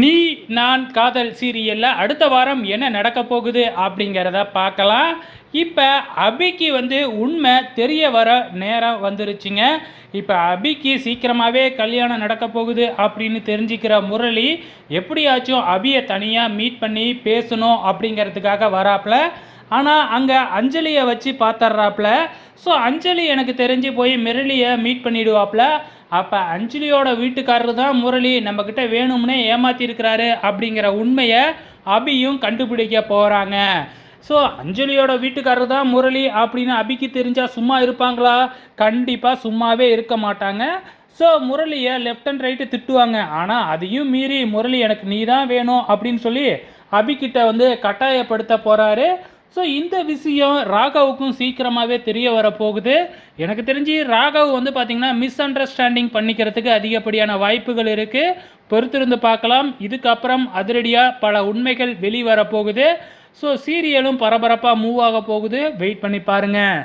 நீ நான் காதல் சீரியலில் அடுத்த வாரம் என்ன நடக்க போகுது அப்படிங்கிறத பார்க்கலாம். இப்போ அபிக்கு உண்மை தெரிய வர நேரம் வந்துருச்சுங்க. இப்போ அபிக்கு சீக்கிரமாகவே கல்யாணம் நடக்க போகுது அப்படின்னு தெரிஞ்சுக்கிற முரளி எப்படியாச்சும் அபியை தனியாக மீட் பண்ணி பேசணும் அப்படிங்கிறதுக்காக வராப்புல. ஆனால் அங்கே அஞ்சலியை வச்சு பார்த்துட்றாப்புல. ஸோ அஞ்சலி எனக்கு தெரிஞ்சு போய் முரளியை மீட் பண்ணிவிடுவாப்புல. அப்போ அஞ்சலியோட வீட்டுக்காரர் தான் முரளி நம்மக்கிட்ட வேணும்னே ஏமாற்றிருக்கிறாரு அப்படிங்கிற உண்மையை அபியும் கண்டுபிடிக்க போகிறாங்க. ஸோ அஞ்சலியோட வீட்டுக்காரர் தான் முரளி அப்படின்னு அபிக்கு தெரிஞ்சால் சும்மா இருப்பாங்களா? கண்டிப்பாக சும்மாவே இருக்க மாட்டாங்க. ஸோ முரளியை லெஃப்ட் அண்ட் ரைட்டு திட்டுவாங்க. ஆனால் அதையும் மீறி முரளி எனக்கு நீ தான் வேணும் அப்படின்னு சொல்லி அபிக்கிட்ட கட்டாயப்படுத்த போகிறாரு. ஸோ இந்த விஷயம் ராகவுக்கும் சீக்கிரமாகவே தெரிய வரப்போகுது. எனக்கு தெரிஞ்சு ராகவ் பார்த்திங்கன்னா மிஸ் அண்டர்ஸ்டாண்டிங் பண்ணிக்கிறதுக்கு அதிகப்படியான வாய்ப்புகள் இருக்குது. பொறுத்திருந்து பார்க்கலாம். இதுக்கப்புறம் அதிரடியாக பல உண்மைகள் வெளிவரப்போகுது. ஸோ சீரியலும் பரபரப்பாக மூவ் ஆக போகுது. வெயிட் பண்ணி பாருங்கள்.